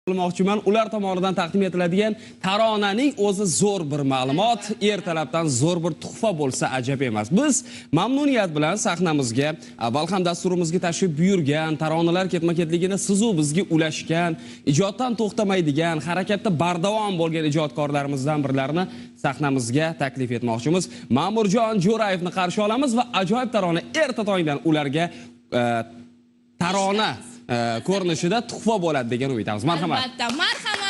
Olmoqchiman, ular tomonidan taqdim etiladigan taronaning o'zi zo'r bir ma'lumot, ertalabdan zo'r bir tuhfa bo'lsa ajab emas. Biz mamnuniyat bilan sahnamizga, avval ham dasturimizga tashrif buyurgan, taronalar ketma-ketligini sizu bizga ulashgan, ijoddan to'xtamaydigan, harakatda bardavom bo'lgan ijodkorlarimizdan birlarini sahnamizga taklif etmoqchimiz. Ma'murjon Jo'rayevni qarshi olamiz va ajoyib tarona erta tongdan ularga tarona ko'rinishida tuhfa bo'ladi degan umidamiz. Marhamat. Albatta, marhamat.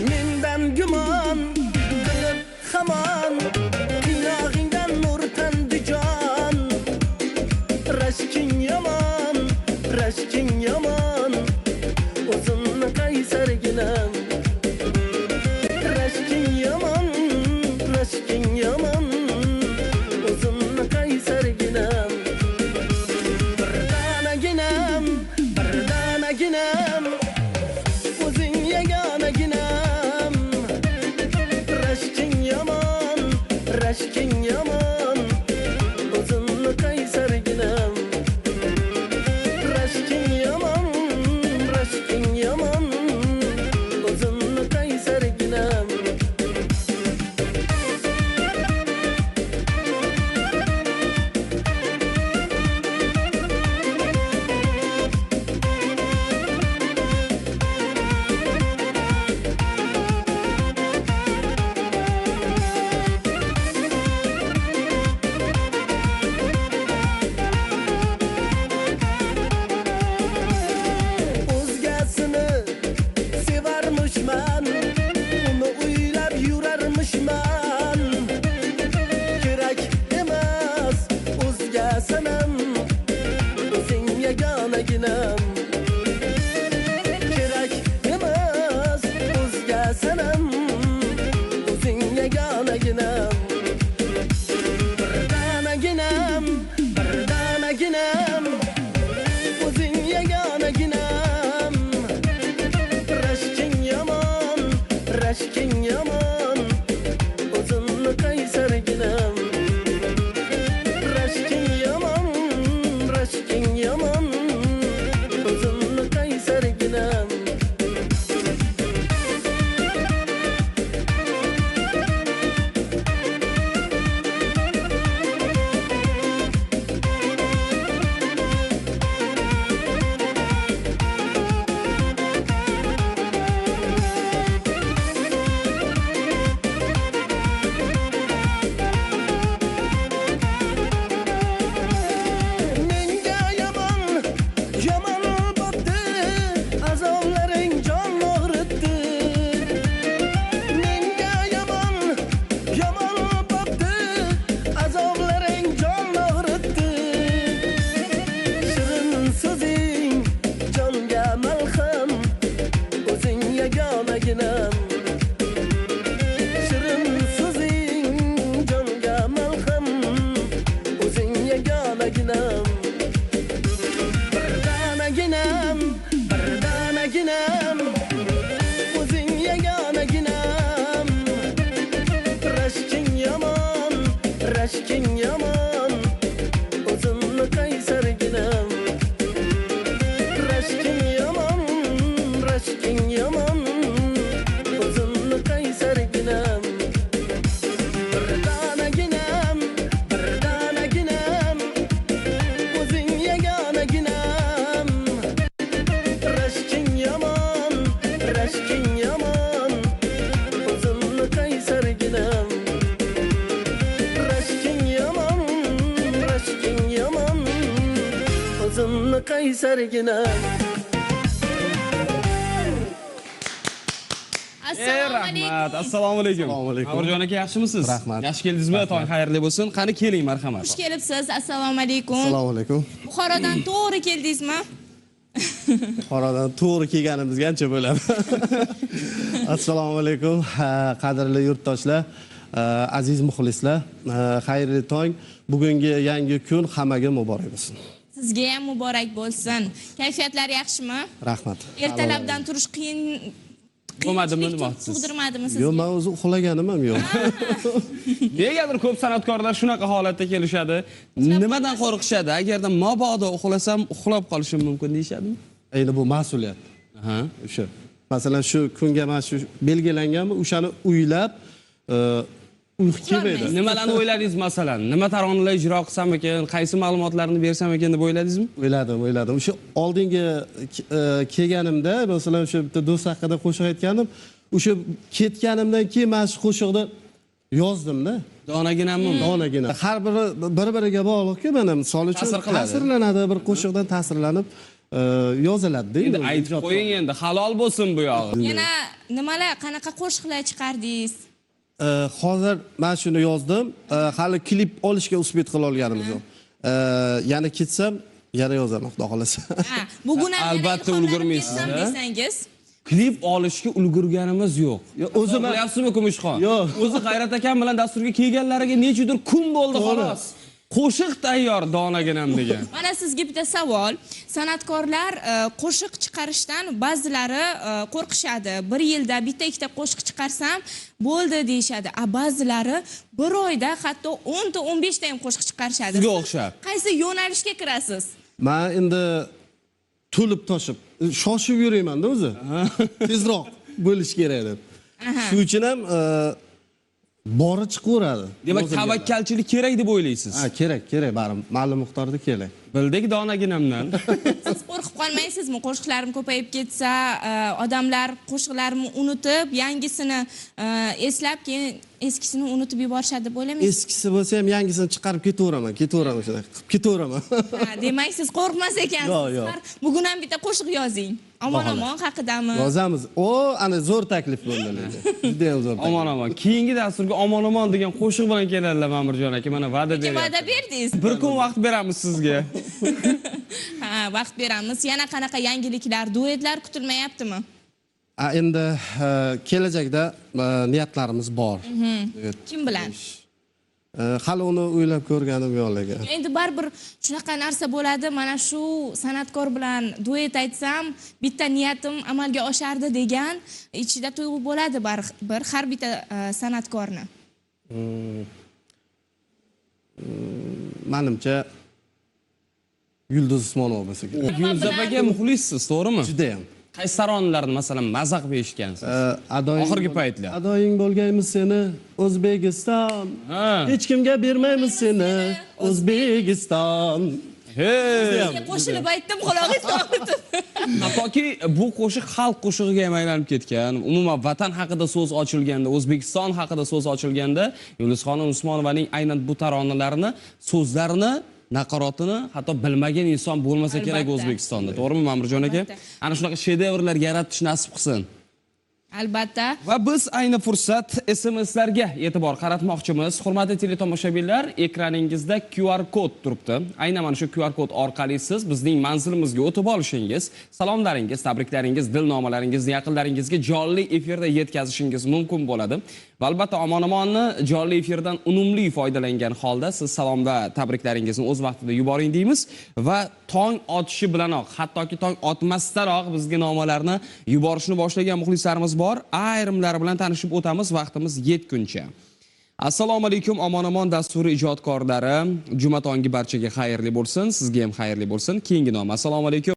Mendan gumon qilib hamon qiyog'ingdan nur tandijon rashking yomon o'zimni qaysarginam rashking yomon o'zimni qaysarginam birdanaginam o'zing yagonaginam rashking yomon o'zimni qaysarginam rashking yomon o'zimni qaysarginam o'zgasini sevarmishman uni o'ylab yurarmishman kerak emas o'zga sanam o'zing yagonaginam kerak emas o'zga sanam o'zing yagonaginam birdanaginam o'zing yagonaginam rashking yomon o'zimni qaysarginam rashking yomon o'zimni qaysarginam menga yomon bo'pti azoblaring jon og'ritdi menga yomon bo'pti azoblaring jon og'ritdi shirin so'zing jonga malham o'zing yagonaginam shirin so'zing jonga malham o'zing yagonaginam birdanaginam o'zing yagonaginam rashking yomon o'zimni qaysarginam rashking yomon o'zimni qaysarginam birdanaginam o'zing yagonaginam rashking yomon o'zimni qaysarginam rashking yomon o'zimni qaysarginam Rahmat. Assalomu alaykum. Ma'murjon aka, yaxshimisiz? Rahmat. Yaxshi keldingizmi? Tong xayrli bo'lsin. Qani keling, marhamat. Xush kelibsiz. Assalomu alaykum. Assalomu alaykum. Buxorodan to'g'ri keldingizmi? Qoradan to'g'ri kelganimizga ancha bo'ladi. Assalomu alaykum, qadrli yurtdoshlar. Aziz muxlislar, xayrli tong. Bugungi yangi kun hammaga muborak bo'lsin. Sizga ham muborak bo'lsin. Kayfiyatlar yaxshimi? Rahmat. Ertalabdan turish qiyin Bo'lmadimi demoqchisiz? tug'dirmadimi Yo'q, sizga? men o'zi uxlaganim ham yo'q. Negadir ko'p san'atkorlar shunaqa holatda kelishadi. Nimadan qo'rqishadi? Agarda mabodo uxlasam, uxlab qolishim mumkin deyshadimi? Endi bu mas'uliyat. Aha. O'sha. Masalan, shu kunga mana shu belgilanganmi, o'shani uylab uyqu kelmaydi. Nimalarni o'yladingiz masalan? Nima taronalar ijro qilsam ekan, qaysi ma'lumotlarni bersam ekan deb o'yladingizmi? O'yladim. O'sha oldingi kelganimda, masalan, o'sha bitta do'st haqida qo'shiq aytgandim. O'sha ketganimdan keyin mana shu qo'shiqni yozdim-da. Donaginammi? Donagina. Har biri bir-biriga bog'liq-ku, mana misol uchun Ta'sir qiladi. ta'sirlanadi, bir qo'shiqdan ta'sirlanib yoziladi-da. Endi aytib qo'ying endi, halol bo'lsin bu yog'i. Yana nimalar, qanaqa qo'shiqlar chiqardingiz? Hozir men shuni yozdim. Hali klip olishga uspet qila olganimiz yo'q. Yana ketsam, yana yozaman, xudo xolasa. Ha, bugun ham Albatta yana ulgurmaysiz, ilhomlanib ha? ketsam desangiz. Klip olishga ulgurganimiz yo'q. O'zi men Bilyapsizmi Kumushxon? Yo'q. O'zi G'ayrat akam bilan dasturga kelganlariga nechidir kun bo'ldi xolos. Qo'shiq tayyor donaginam degan. Mana sizga bitta savol. San'atkorlar qo'shiq chiqarishdan ba'zilari qo'rqishadi. Bir yilda bitta ikkita qo'shiq chiqarsam bo'ldi deyshadi. Ba'zilari bir oyda hatto 10 ta 15 ta ham qo'shiq chiqarishadi. Sizga o'xshab. Qaysi yo'nalishga kirasiz? men endi to'lib toshib, shoshib yurayman-da o'zi. Tezroq bo'lish kerak deb. Shuning uchun ham bori chiqaveradi. Demak, tavakkalchilik kerak deb o'ylaysiz. Ha, kerak, baribir. Ma'lum miqdorda kerak. Bildik donaginamdan. Siz qo'rqib qolmaysizmi? Qo'shiqlarim ko'payib ketsa, odamlar qo'shiqlarimni unutib, yangisini eslab, keyin eskisini unutib yuborishadi deb o'ylamaysiz? Eskisi bo'lsa ham yangisini chiqarib ketaveraman shunday. Qilib ketaveraman. Demak, siz qo'rqmas ekansiz. Yo'q. Bugun ham bitta qo'shiq yozing. Omon haqidami? Yozamiz. Ana zo'r taklif bo'ldi lekin. Juda ham zo'r. Omon. Keyingi dasturga omon degan qo'shiq bilan keladilar Ma'murjon aka. Mana va'da Nega beryapti. va'da berdingiz? Bir kun vaqt beramiz sizga. Ha, vaqt beramiz. Yana qanaqa yangiliklar, duetlar kutilmayaptimi? Endi kelajakda niyatlarimiz bor. Kim bilan? Hali uni o'ylab ko'rganim yo'q lekin. Endi baribir shunaqa narsa bo'ladi. Mana shu san'atkor bilan duet aytsam, bitta niyatim amalga oshardi degan ichida tuyg'u bo'ladi bir har bitta san'atkorni. Menimcha Yulduz Usmonova bo'lsa kerak. Yulduz akaga muxlissiz, to'g'rimi? Juda ham. Qaysi taronalarni masalan mazaq eshitgansiz? Oxirgi paytlar. Adoying bo'lgaymiz seni O'zbekiston. Ha. Hech kimga bermaymiz seni O'zbekiston. Hey! Qo'shilib aytdim, quloqingiz og'ritib. Hattoki bu qo'shiq xalq qo'shig'iga ham aylanib ketgan. Umuman vatan haqida so'z ochilganda, O'zbekiston haqida so'z ochilganda, Yulduzxonim Usmonovaning aynan bu taronalarni, so'zlarini, naqorotini hatto bilmagan inson bo'lmasa kerak Albatta. O'zbekistonda. To'g'rimi Ma'murjon aka? Albatta. Ana shunaqa shedevrlar yaratish nasib qilsin. Albatta. Va biz ayni fursat SMSlarga e'tibor qaratmoqchimiz. Hurmatli teletomoshabinlar, ekraningizda QR kod turibdi. Aynan mana shu QR kod orqali siz bizning manzilimizga o'tib olishingiz, salomlaringiz, tabriklaringiz, dilnomalaringizni yaqinlaringizga jonli efirda yetkazishingiz mumkin bo'ladi. Va albatta omon-omonni jonli efirdan unumli foydalangan holda siz salomda tabriklaringizni o'z vaqtida yuboring deymiz va tong otishi bilanoq, hattoki tong otmasdanoq bizga nomalarni yuborishni boshlagan muxlislarimiz bor. Ayrimlari bilan tanishib o'tamiz vaqtimiz yetguncha. Assalomu alaykum omon-omon dasturi ijodkorlari. Juma tongi barchaga xayrli bo'lsin, sizga ham xayrli bo'lsin. Keyingi nom. Assalomu alaykum.